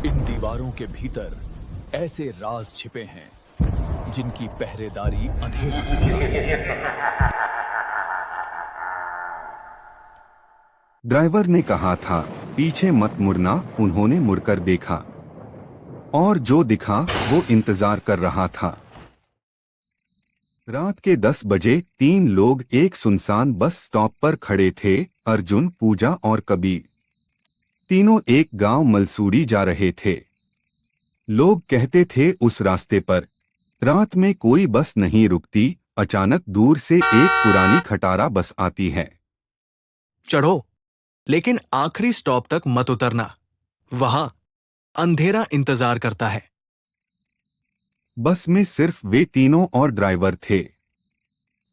इन दीवारों के भीतर ऐसे राज छिपे हैं जिनकी पहरेदारी अंधेरा करता है। ड्राइवर ने कहा था, पीछे मत मुड़ना। उन्होंने मुड़कर देखा और जो दिखा वो इंतजार कर रहा था। रात के 10 बजे 3 लोग एक सुनसान बस स्टॉप पर खड़े थे। अर्जुन, पूजा और कबीर। तीनों एक गांव मलसूरी जा रहे थे। लोग कहते थे उस रास्ते पर रात में कोई बस नहीं रुकती। अचानक दूर से एक पुरानी खटारा बस आती है। चढ़ो, लेकिन आखिरी स्टॉप तक मत उतरना। वहां अंधेरा इंतजार करता है। बस में सिर्फ वे तीनों और ड्राइवर थे।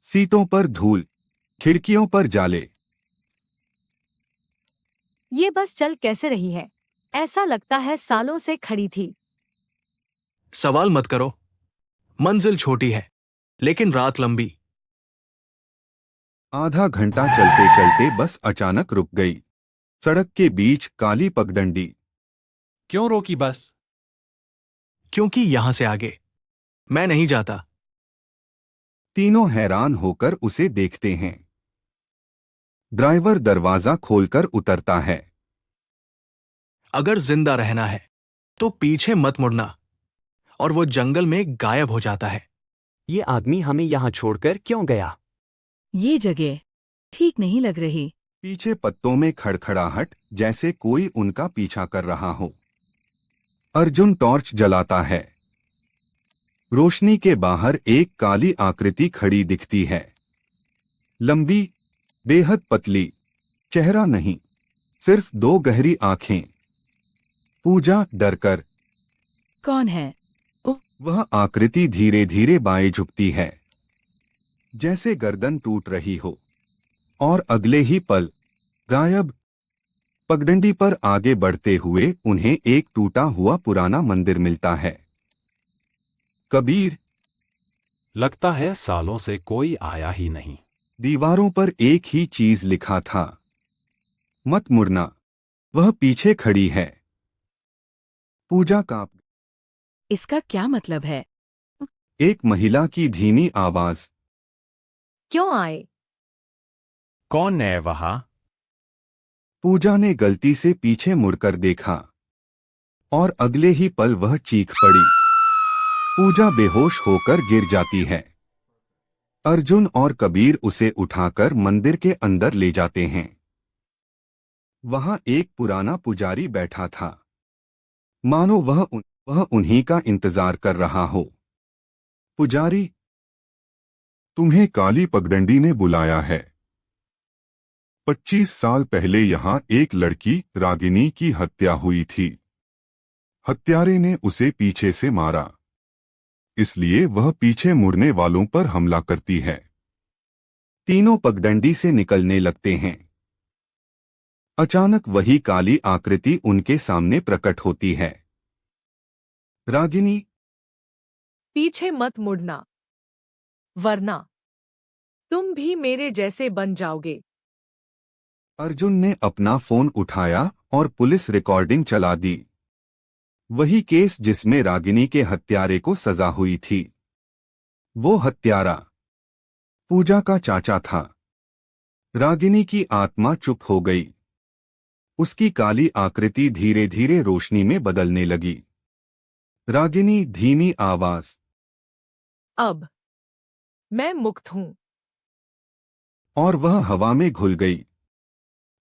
सीटों पर धूल, खिड़कियों पर जाले। ये बस चल कैसे रही है? ऐसा लगता है सालों से खड़ी थी। सवाल मत करो। मंजिल छोटी है, लेकिन रात लंबी। आधा घंटा चलते चलते बस अचानक रुक गई। सड़क के बीच काली पगडंडी। क्यों रोकी बस? क्योंकि यहां से आगे मैं नहीं जाता। तीनों हैरान होकर उसे देखते हैं। ड्राइवर दरवाजा खोलकर उतरता है। अगर जिंदा रहना है तो पीछे मत मुड़ना। और वो जंगल में गायब हो जाता है। ये आदमी हमें यहाँ छोड़कर क्यों गया? ये जगह ठीक नहीं लग रही। पीछे पत्तों में खड़खड़ाहट, जैसे कोई उनका पीछा कर रहा हो। अर्जुन टॉर्च जलाता है। रोशनी के बाहर एक काली आकृति खड़ी दिखती है। लंबी, बेहद पतली, चेहरा नहीं, सिर्फ 2 गहरी आंखें। पूजा डरकर। कौन है? वह आकृति धीरे धीरे बाएं झुकती है, जैसे गर्दन टूट रही हो, और अगले ही पल गायब। पगडंडी पर आगे बढ़ते हुए उन्हें एक टूटा हुआ पुराना मंदिर मिलता है। कबीर, लगता है सालों से कोई आया ही नहीं। दीवारों पर एक ही चीज लिखा था, मत मुड़ना। वह पीछे खड़ी है। पूजा कांप। इसका क्या मतलब है? एक महिला की धीमी आवाज। क्यों आए? कौन है वहां? पूजा ने गलती से पीछे मुड़कर देखा और अगले ही पल वह चीख पड़ी। पूजा बेहोश होकर गिर जाती है। अर्जुन और कबीर उसे उठाकर मंदिर के अंदर ले जाते हैं। वहां एक पुराना पुजारी बैठा था, मानो वह उन्हीं का इंतजार कर रहा हो। पुजारी, तुम्हें काली पगडंडी ने बुलाया है। 25 साल पहले यहां एक लड़की रागिनी की हत्या हुई थी। हत्यारे ने उसे पीछे से मारा, इसलिए वह पीछे मुड़ने वालों पर हमला करती है। तीनों पगडंडी से निकलने लगते हैं। अचानक वही काली आकृति उनके सामने प्रकट होती है। रागिनी, पीछे मत मुड़ना, वरना तुम भी मेरे जैसे बन जाओगे। अर्जुन ने अपना फोन उठाया और पुलिस रिकॉर्डिंग चला दी। वही केस जिसमें रागिनी के हत्यारे को सजा हुई थी। वो हत्यारा पूजा का चाचा था। रागिनी की आत्मा चुप हो गई। उसकी काली आकृति धीरे धीरे रोशनी में बदलने लगी। रागिनी, धीमी आवाज। अब मैं मुक्त हूं। और वह हवा में घुल गई।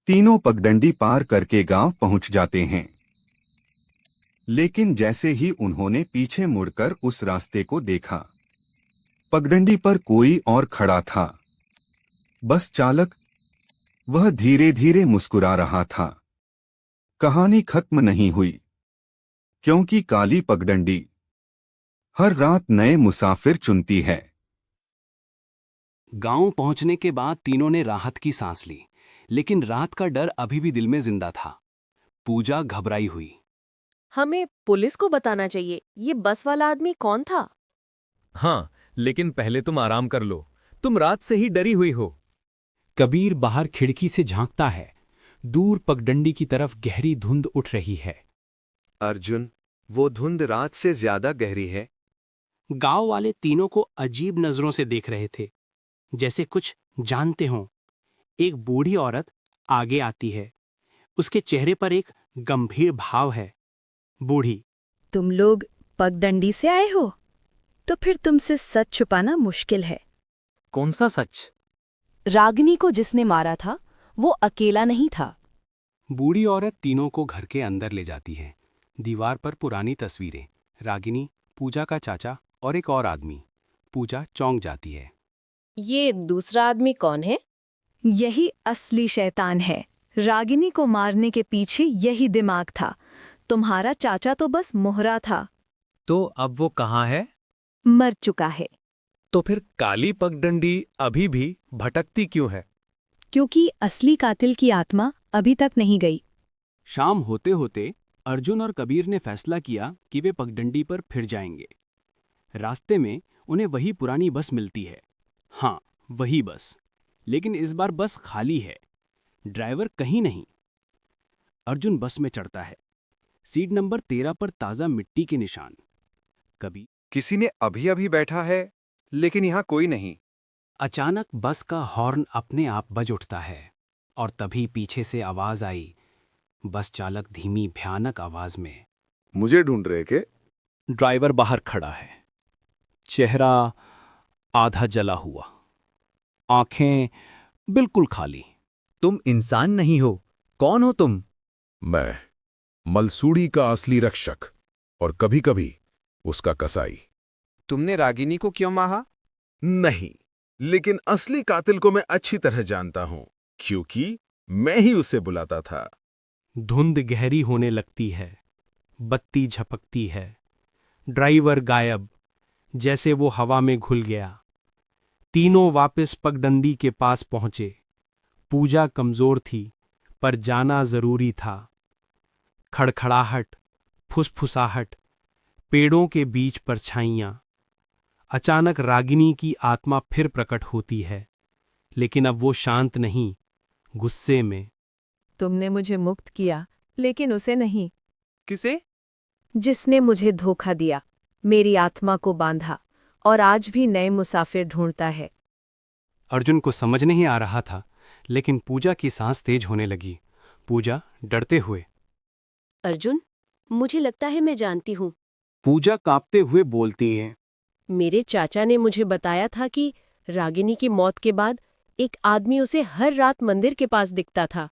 तीनों पगडंडी पार करके गांव पहुंच जाते हैं। लेकिन जैसे ही उन्होंने पीछे मुड़कर उस रास्ते को देखा, पगडंडी पर कोई और खड़ा था। बस चालक। वह धीरे धीरे मुस्कुरा रहा था। कहानी खत्म नहीं हुई, क्योंकि काली पगडंडी हर रात नए मुसाफिर चुनती है। गांव पहुंचने के बाद तीनों ने राहत की सांस ली, लेकिन रात का डर अभी भी दिल में जिंदा था। पूजा घबराई हुई। हमें पुलिस को बताना चाहिए। ये बस वाला आदमी कौन था? हाँ, लेकिन पहले तुम आराम कर लो। तुम रात से ही डरी हुई हो। कबीर बाहर खिड़की से झांकता है। दूर पगडंडी की तरफ गहरी धुंध उठ रही है। अर्जुन, वो धुंध रात से ज्यादा गहरी है। गांव वाले तीनों को अजीब नजरों से देख रहे थे, जैसे कुछ जानते हों। एक बूढ़ी औरत आगे आती है। उसके चेहरे पर एक गंभीर भाव है। बूढ़ी, तुम लोग पगडंडी से आए हो? तो फिर तुमसे सच छुपाना मुश्किल है। कौन सा सच? रागिनी को जिसने मारा था वो अकेला नहीं था। बूढ़ी औरत तीनों को घर के अंदर ले जाती है। दीवार पर पुरानी तस्वीरें, रागिनी, पूजा का चाचा और एक और आदमी। पूजा चौंक जाती है। ये दूसरा आदमी कौन है? यही असली शैतान है। रागिनी को मारने के पीछे यही दिमाग था। तुम्हारा चाचा तो बस मोहरा था। तो अब वो कहाँ है? मर चुका है। तो फिर काली पगडंडी अभी भी भटकती क्यों है? क्योंकि असली कातिल की आत्मा अभी तक नहीं गई। शाम होते होते अर्जुन और कबीर ने फैसला किया कि वे पगडंडी पर फिर जाएंगे। रास्ते में उन्हें वही पुरानी बस मिलती है। हाँ, वही बस, लेकिन इस बार बस खाली है। ड्राइवर कहीं नहीं। अर्जुन बस में चढ़ता है। सीट नंबर 13 पर ताज़ा मिट्टी के निशान। कबीर, किसी ने अभी अभी बैठा है, लेकिन यहाँ कोई नहीं। अचानक बस का हॉर्न अपने आप बज उठता है और तभी पीछे से आवाज आई। बस चालक धीमी भयानक आवाज में, मुझे ढूंढ रहे के? ड्राइवर बाहर खड़ा है, चेहरा आधा जला हुआ, आंखें बिल्कुल खाली। तुम इंसान नहीं हो, कौन हो तुम? मैं मलसूड़ी का असली रक्षक और कभी कभी उसका कसाई। तुमने रागिनी को क्यों मारा? नहीं, लेकिन असली कातिल को मैं अच्छी तरह जानता हूं, क्योंकि मैं ही उसे बुलाता था। धुंध गहरी होने लगती है, बत्ती झपकती है। ड्राइवर गायब, जैसे वो हवा में घुल गया। तीनों वापस पगडंडी के पास पहुंचे। पूजा कमजोर थी, पर जाना जरूरी था। खड़खड़ाहट, फुसफुसाहट, पेड़ों के बीच परछाइयां। अचानक रागिनी की आत्मा फिर प्रकट होती है, लेकिन अब वो शांत नहीं, गुस्से में। तुमने मुझे मुक्त किया, लेकिन उसे नहीं। किसे? जिसने मुझे धोखा दिया, मेरी आत्मा को बांधा और आज भी नए मुसाफिर ढूंढता है। अर्जुन को समझ नहीं आ रहा था, लेकिन पूजा की सांस तेज होने लगी। पूजा डरते हुए, अर्जुन, मुझे लगता है मैं जानती हूँ। पूजा कांपते हुए बोलती है, मेरे चाचा ने मुझे बताया था कि रागिनी की मौत के बाद एक आदमी उसे हर रात मंदिर के पास दिखता था।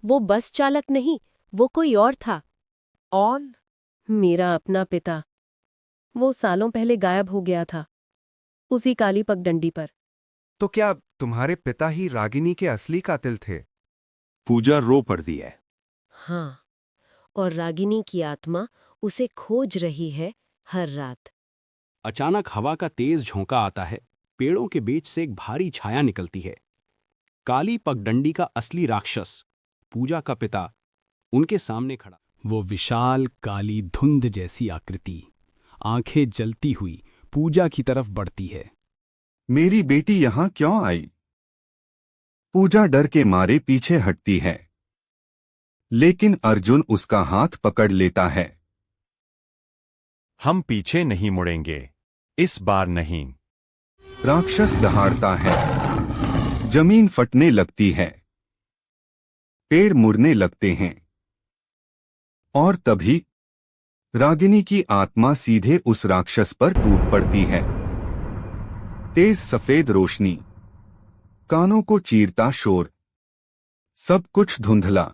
वो बस चालक नहीं, वो कोई और था। कौन? मेरा अपना पिता। वो सालों पहले गायब हो गया था, उसी काली पगडंडी पर। तो क्या तुम्हारे पिता ही रागिनी के असली कातिल थे? पूजा रो पड़ती है। हाँ, और रागिनी की आत्मा उसे खोज रही है हर रात। अचानक हवा का तेज झोंका आता है। पेड़ों के बीच से एक भारी छाया निकलती है। काली पगडंडी का असली राक्षस, पूजा का पिता, उनके सामने खड़ा। वो विशाल काली धुंध जैसी आकृति, आंखें जलती हुई, पूजा की तरफ बढ़ती है। मेरी बेटी यहां क्यों आई? पूजा डर के मारे पीछे हटती है, लेकिन अर्जुन उसका हाथ पकड़ लेता है। हम पीछे नहीं मुड़ेंगे, इस बार नहीं। राक्षस दहाड़ता है, जमीन फटने लगती है, पेड़ मुड़ने लगते हैं, और तभी रागिनी की आत्मा सीधे उस राक्षस पर टूट पड़ती है। तेज सफेद रोशनी, कानों को चीरता शोर, सब कुछ धुंधला।